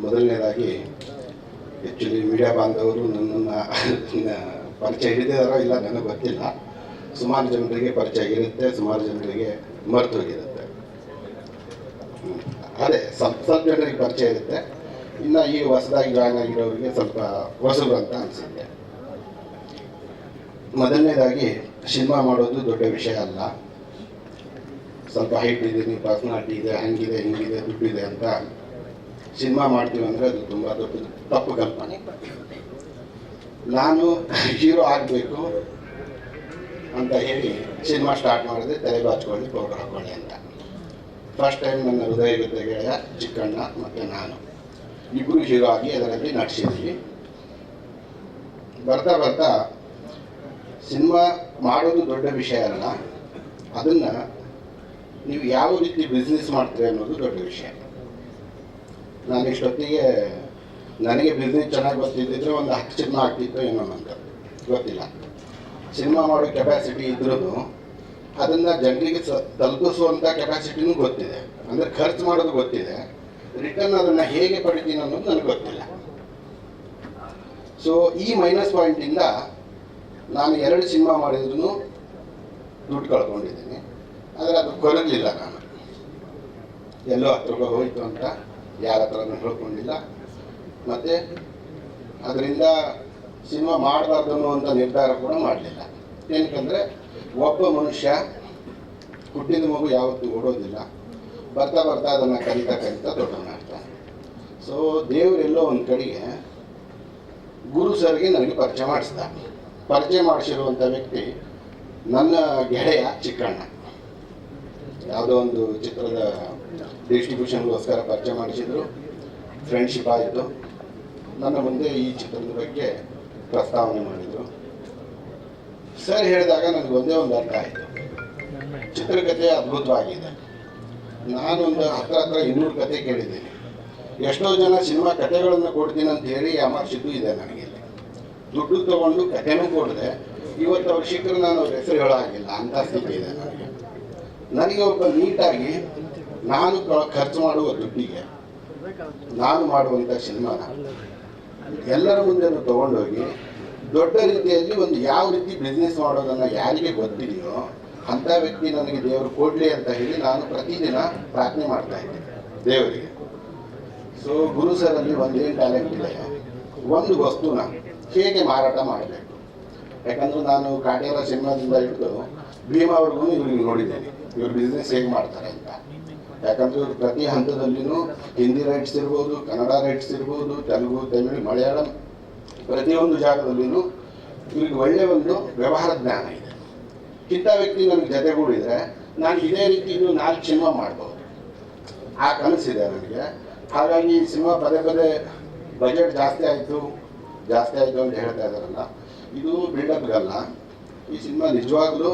ಮೊದಲನೇದಾಗಿ actually media ಬಾಂಧವರು ನನ್ನನ್ನು ಪರಿಚಯ ಹಿಡಿದಾರೋ ಇಲ್ಲ ನನಗೆ ಗೊತ್ತಿಲ್ಲ. ಸುಮಾರು ಜನರಿಗೆ ಪರಿಚಯ ಇರುತ್ತೆ, ಸುಮಾರು ಜನರಿಗೆ ಮರೆತೋಗಿರುತ್ತೆ. ಅದೇ ಸ್ವಲ್ಪ ಜನರಿಗೆ ಪರಿಚಯ ಇರುತ್ತೆ. ಇನ್ನು ಈ ಹೊಸದಾಗಿ ಜಾಯ್ನ್ ಆಗಿರೋರಿಗೆ ಸ್ವಲ್ಪ ಹೊಸಬರು ಅಂತ ಅನಿಸುತ್ತೆ. ಮೊದಲನೇದಾಗಿ ಸಿನಿಮಾ ಮಾಡೋದು ದೊಡ್ಡ ವಿಷಯ ಅಲ್ಲ. ಸ್ವಲ್ಪ ಹೈಟ್ ಇದ್ದೀನಿ, ಪರ್ಸನಾಲಿಟಿ ಇದೆ, ಹಂಗಿದೆ ಹಿಂಗಿದೆ, ದುಡ್ಡಿದೆ ಅಂತ ಸಿನಿಮಾ ಮಾಡ್ತೀವಿ ಅಂದರೆ ಅದು ತುಂಬ ದೊಡ್ಡ ತಪ್ಪು ಕಲ್ಪನೆ. ನಾನು ಹೀರೋ ಆಗಬೇಕು ಅಂತ ಹೇಳಿ ಸಿನಿಮಾ ಸ್ಟಾರ್ಟ್ ಮಾಡಿದೆ, ತಲೆ ಬಾಚ್ಕೊಳ್ಳಿ ಪೌಡರ್ ಹಾಕೊಳ್ಳಿ ಅಂತ. ಫಸ್ಟ್ ಟೈಮ್ ನನ್ನ ಹೃದಯ ಜೊತೆ ಗೆಳೆಯ ಚಿಕ್ಕಣ್ಣ ಮತ್ತು ನಾನು ಇಬ್ಬರು ಹೀರೋ ಆಗಿ ಅದರಲ್ಲಿ ನಟಿಸಿದ್ವಿ. ಬರ್ತಾ ಬರ್ತಾ ಸಿನಿಮಾ ಮಾಡೋದು ದೊಡ್ಡ ವಿಷಯ ಅಲ್ಲ, ಅದನ್ನು ನೀವು ಯಾವ ರೀತಿ ಬಿಸ್ನೆಸ್ ಮಾಡ್ತೀರಿ ಅನ್ನೋದು ದೊಡ್ಡ ವಿಷಯ. ನಾನು ಇಷ್ಟೊತ್ತಿಗೆ ನನಗೆ ಬಿಸ್ನೆಸ್ ಚೆನ್ನಾಗಿ ಗೊತ್ತಿದ್ದಿದ್ರೆ ಒಂದು 10 ಸಿನಿಮಾ ಆಗ್ತಿತ್ತು ಏನೋ ಅಂತ ಗೊತ್ತಿಲ್ಲ. ಸಿನಿಮಾ ಮಾಡೋ ಕೆಪಾಸಿಟಿ ಇದ್ರೂ ಅದನ್ನು ಜನರಿಗೆ ತಲುಪಿಸುವಂಥ ಕೆಪಾಸಿಟಿನೂ ಗೊತ್ತಿದೆ. ಅಂದರೆ ಖರ್ಚು ಮಾಡೋದು ಗೊತ್ತಿದೆ, ರಿಟರ್ನ್ ಅದನ್ನು ಹೇಗೆ ಪಡಿತೀನಿ ಅನ್ನೋದು ನನಗೆ ಗೊತ್ತಿಲ್ಲ. ಸೊ ಈ ಮೈನಸ್ ಪಾಯಿಂಟಿಂದ ನಾನು 2 ಸಿನಿಮಾ ಮಾಡಿದ್ರೂ ದುಡ್ಡು ಕಳ್ಕೊಂಡಿದ್ದೀನಿ. ಆದರೆ ಅದು ಕೊರಗಲಿಲ್ಲ. ನಾನು ಎಲ್ಲೋ 10 ರೂಪಾಯಿ ಹೋಯಿತು ಅಂತ ಯಾರ ಹತ್ರನೂ ಹೇಳ್ಕೊಂಡಿಲ್ಲ. ಮತ್ತು ಅದರಿಂದ ಸಿನಿಮಾ ಮಾಡಬಾರ್ದು ಅನ್ನುವಂಥ ನಿರ್ಧಾರ ಕೂಡ ಮಾಡಲಿಲ್ಲ. ಏನಕ್ಕಂದರೆ ಒಬ್ಬ ಮನುಷ್ಯ ಹುಟ್ಟಿದ ಮಗು ಯಾವತ್ತೂ ಓಡೋದಿಲ್ಲ, ಬರ್ತಾ ಬರ್ತಾ ಅದನ್ನು ಕಲಿತಾ ದೊಡ್ಡವನಾಗ್ತಾನೆ. ಸೊ ದೇವರೆಲ್ಲೋ ಒಂದು ಕಡೆಗೆ ಗುರು ಸರ್ಗೆ ನನಗೆ ಪರಿಚಯ ಮಾಡಿಸಿರುವಂಥ ವ್ಯಕ್ತಿ ನನ್ನ ಗೆಳೆಯ ಚಿಕ್ಕಣ್ಣ. ಯಾವುದೋ ಒಂದು ಚಿತ್ರದ ಡಿಸ್ಟ್ರಿಬ್ಯೂಷನ್ಗೋಸ್ಕರ ಪರಿಚಯ ಮಾಡಿಸಿದ್ರು, ಫ್ರೆಂಡ್ಶಿಪ್ ಆಯಿತು. ನನ್ನ ಮುಂದೆ ಈ ಚಿತ್ರದ ಬಗ್ಗೆ ಪ್ರಸ್ತಾವನೆ ಮಾಡಿದರು. ಸರ್ ಹೇಳಿದಾಗ ನನಗೆ ಒಂದೇ ಒಂದು ಅರ್ಥ ಆಯಿತು, ಚಿತ್ರಕಥೆ ಅದ್ಭುತವಾಗಿದೆ. ನಾನೊಂದು ಹತ್ರ 200 ಕತೆ ಕೇಳಿದ್ದೀನಿ. ಎಷ್ಟೋ ಜನ ಸಿನಿಮಾ ಕಥೆಗಳನ್ನು ಕೊಡ್ತೀನಿ ಅಂತ ಹೇಳಿ ಯಾಮಾರಿಸಿದ್ದು ಇದೆ. ನನಗೆ ದುಡ್ಡು ತೊಗೊಂಡು ಕಥೆನೂ ಕೊಡಿದೆ. ಇವತ್ತು ಅವ್ರು ಸಿಕ್ಕರು ನಾನು ಅವ್ರ ಹೆಸರು ಹೇಳೋ ಹಾಗಿಲ್ಲ, ಅಂಥ ಸ್ಥಿತಿ ಇದೆ ನನಗೆ ಒಬ್ಬ ನೀಟಾಗಿ ನಾನು ಖರ್ಚು ಮಾಡುವ ದುಡ್ಡಿಗೆ ನಾನು ಮಾಡುವಂಥ ಸಿನಿಮಾನ ಎಲ್ಲರ ಮುಂದೆನೂ ತೊಗೊಂಡೋಗಿ ದೊಡ್ಡ ರೀತಿಯಲ್ಲಿ ಒಂದು ಯಾವ ರೀತಿ ಬಿಸ್ನೆಸ್ ಮಾಡೋದನ್ನು ಯಾರಿಗೆ ಗೊತ್ತಿದೆಯೋ ಅಂಥ ವ್ಯಕ್ತಿ ನನಗೆ ದೇವರು ಕೊಡಲಿ ಅಂತ ಹೇಳಿ ನಾನು ಪ್ರತಿದಿನ ಪ್ರಾರ್ಥನೆ ಮಾಡ್ತಾ ಇದ್ದೆ ದೇವರಿಗೆ. ಸೊ ಗುರು ಸರಲ್ಲಿ ಒಂದೇನು ಟ್ಯಾಲೆಂಟ್ ಇದೆ, ಒಂದು ವಸ್ತುನ ಹೇಗೆ ಮಾರಾಟ ಮಾಡಬೇಕು. ಯಾಕಂದರೆ ನಾನು ಕಾಟೇರ ಸಿನಿಮಾದಿಂದ ಹಿಡಿದು ಭೀಮಾ ಅವ್ರಿಗೂ ಇವ್ರಿಗೆ ನೋಡಿದ್ದೇನೆ, ಇವ್ರು ಬಿಸ್ನೆಸ್ ಹೇಗೆ ಮಾಡ್ತಾರೆ ಅಂತ. ಯಾಕಂದರೆ ಇವರು ಪ್ರತಿ ಹಂತದಲ್ಲಿನೂ ಹಿಂದಿ ರೈಟ್ಸ್ ಇರ್ಬೋದು, ಕನ್ನಡ ರೈಟ್ಸ್ ಇರ್ಬೋದು, ತೆಲುಗು, ತಮಿಳು, ಮಲಯಾಳಂ, ಪ್ರತಿಯೊಂದು ಜಾಗದಲ್ಲಿನೂ ಇವ್ರಿಗೆ ಒಳ್ಳೆಯ ಒಂದು ವ್ಯವಹಾರ ಜ್ಞಾನ ಇದೆ. ಇಂಥ ವ್ಯಕ್ತಿ ನನಗೆ ಜೊತೆಗೂಡಿದರೆ ನಾನು ಇದೇ ರೀತಿ ಇನ್ನೂ 4 ಸಿನಿಮಾ ಮಾಡ್ಬೋದು, ಆ ಕನಸಿದೆ ನನಗೆ. ಹಾಗಾಗಿ ಸಿನಿಮಾ ಪದೇ ಬಜೆಟ್ ಜಾಸ್ತಿ ಆಯಿತು ಅಂತ ಹೇಳ್ತಾ ಇದ್ದಾರಲ್ಲ, ಇದು ಬಿಲ್ಡಪ್ಗಲ್ಲ. ಈ ಸಿನಿಮಾ ನಿಜವಾಗ್ಲೂ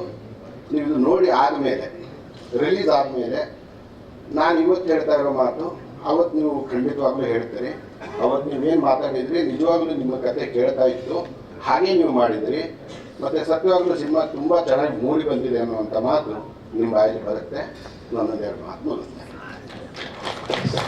ನೀವು ಇದು ನೋಡಿ ಆದಮೇಲೆ, ರಿಲೀಸ್ ಆದಮೇಲೆ ನಾನು ಇವತ್ತು ಹೇಳ್ತಾ ಇರೋ ಮಾತು ಅವತ್ತು ನೀವು ಖಂಡಿತವಾಗ್ಲೂ ಹೇಳ್ತೀರಿ. ಅವತ್ತು ನೀವೇನು ಮಾತಾಡಿದ್ರಿ ನಿಜವಾಗ್ಲೂ ನಿಮ್ಮ ಕತೆ ಕೇಳ್ತಾ ಇತ್ತು, ಹಾಗೆ ನೀವು ಮಾಡಿದ್ರಿ. ಮತ್ತು ಸತ್ಯವಾಗ್ಲೂ ಸಿನಿಮಾ ತುಂಬ ಚೆನ್ನಾಗಿ ಮೂಡಿ ಬಂದಿದೆ ಅನ್ನುವಂಥ ಮಾತು ನಿಮ್ಮ ಬಾಯಲ್ಲಿ ಬರುತ್ತೆ. ನನ್ನದೆರಡು ಮಾತು ಮುಗಿಸ್ತೇನೆ.